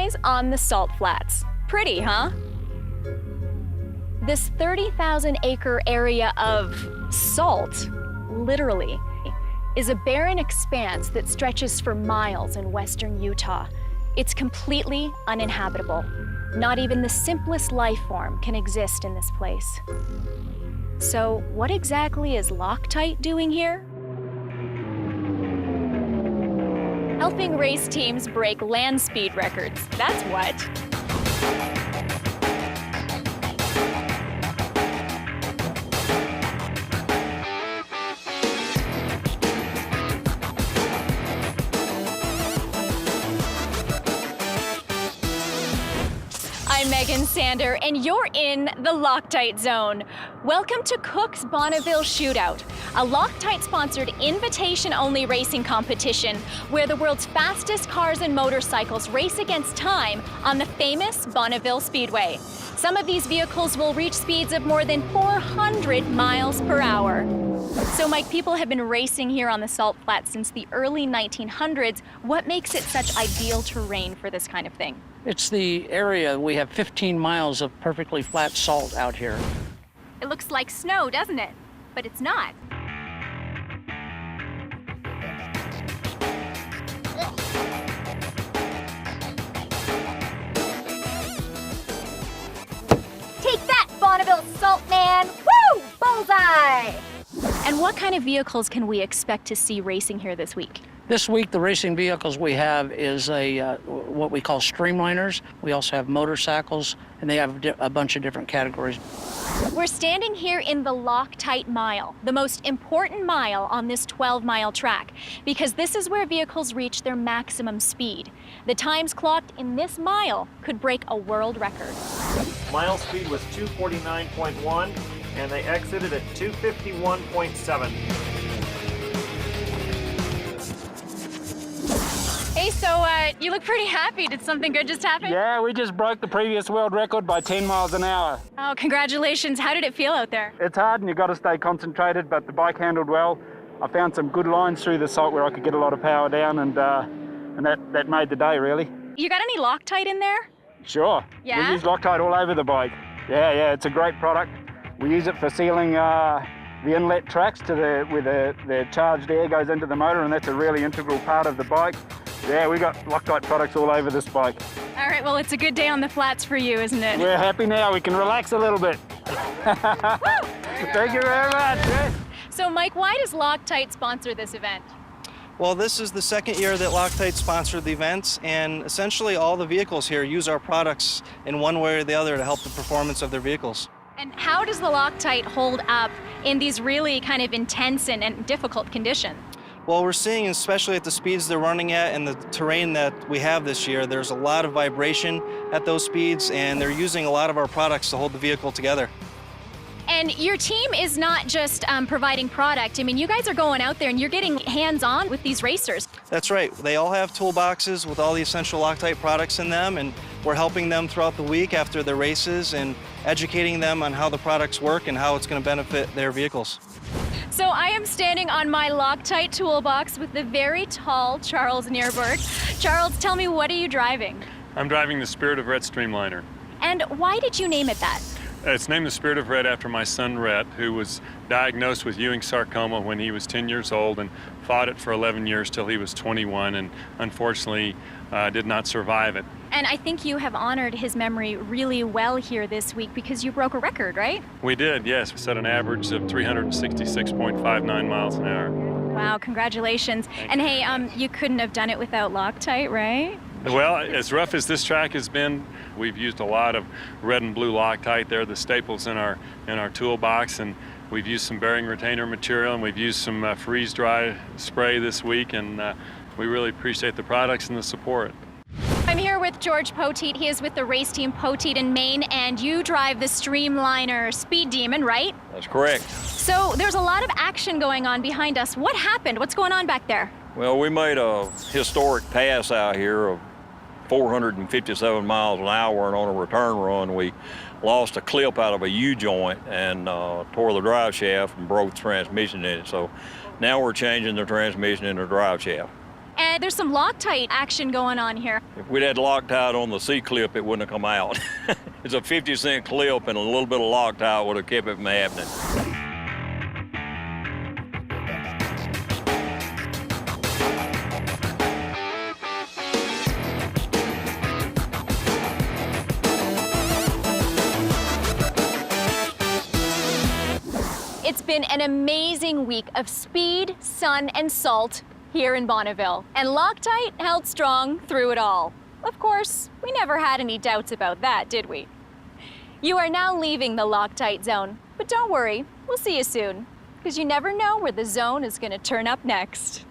Speedways on the Salt Flats. Pretty, huh? This 30,000-acre area of salt, literally, is a barren expanse that stretches for miles in western Utah. It's completely uninhabitable. Not even the simplest life form can exist in this place. So what exactly is Loctite doing here? Helping race teams break land speed records, that's what. I'm Meagan Sander, and you're in the Loctite Zone. Welcome to Cook's Bonneville Shootout, a Loctite-sponsored invitation-only racing competition where the world's fastest cars and motorcycles race against time on the famous Bonneville Speedway. Some of these vehicles will reach speeds of more than 400 miles per hour. So, Mike, people have been racing here on the Salt Flats since the early 1900s. What makes it such ideal terrain for this kind of thing? It's the area. We have 15 miles of perfectly flat salt out here. It looks like snow, doesn't it? But it's not. Take that, Bonneville Salt Man! Woo! Bullseye! And what kind of vehicles can we expect to see racing here this week? This week, the racing vehicles we have is what we call streamliners. We also have motorcycles, and they have a bunch of different categories. We're standing here in the Loctite Mile, the most important mile on this 12-mile track, because this is where vehicles reach their maximum speed. The times clocked in this mile could break a world record. Mile speed was 249.1, and they exited at 251.7. Hey, so you look pretty happy. Did something good just happen? Yeah, we just broke the previous world record by 10 miles an hour. Oh, congratulations. How did it feel out there? It's hard and you've got to stay concentrated, but the bike handled well. I found some good lines through the salt where I could get a lot of power down, and that made the day, really. You got any Loctite in there? Sure. Yeah? We use Loctite all over the bike. Yeah, it's a great product. We use it for sealing the inlet tracks where the charged air goes into the motor, and that's a really integral part of the bike. Yeah, we got Loctite products all over this bike. All right, well, it's a good day on the flats for you, isn't it? We're happy now. We can relax a little bit. Thank you very much. Yes. So, Mike, why does Loctite sponsor this event? Well, this is the second year that Loctite sponsored the events, and essentially all the vehicles here use our products in one way or the other to help the performance of their vehicles. And how does the Loctite hold up in these really kind of intense and difficult conditions? Well, we're seeing, especially at the speeds they're running at and the terrain that we have this year, there's a lot of vibration at those speeds, and they're using a lot of our products to hold the vehicle together. And your team is not just providing product. I mean, you guys are going out there and you're getting hands-on with these racers. That's right. They all have toolboxes with all the essential Loctite products in them, and we're helping them throughout the week after their races and educating them on how the products work and how it's going to benefit their vehicles. So I am standing on my Loctite toolbox with the very tall Charles Nearberg. Charles, tell me, what are you driving? I'm driving the Spirit of Rhett Streamliner. And why did you name it that? It's named the Spirit of Rhett after my son Rhett, who was diagnosed with Ewing sarcoma when he was 10 years old and fought it for 11 years till he was 21, and unfortunately did not survive it. And I think you have honored his memory really well here this week because you broke a record, right? We did, yes. We set an average of 366.59 miles an hour. Wow, congratulations. And hey, you couldn't have done it without Loctite, right? Well, as rough as this track has been, we've used a lot of red and blue Loctite. They're the staples in our toolbox, and we've used some bearing retainer material, and we've used some freeze-dry spray this week, and we really appreciate the products and the support. I'm here with George Poteet. He is with the race team Poteet in Maine, and you drive the Streamliner Speed Demon, right? That's correct. So there's a lot of action going on behind us. What happened? What's going on back there? Well, we made a historic pass out here of 457 miles an hour, and on a return run, we lost a clip out of a U-joint and tore the drive shaft and broke the transmission in it. So now we're changing the transmission in the drive shaft. And there's some Loctite action going on here. If we'd had Loctite on the C-clip, it wouldn't have come out. It's a 50-cent clip, and a little bit of Loctite would have kept it from happening. It's been an amazing week of speed, sun, and salt here in Bonneville. And Loctite held strong through it all. Of course, we never had any doubts about that, did we? You are now leaving the Loctite Zone, but don't worry, we'll see you soon, because you never know where the zone is going to turn up next.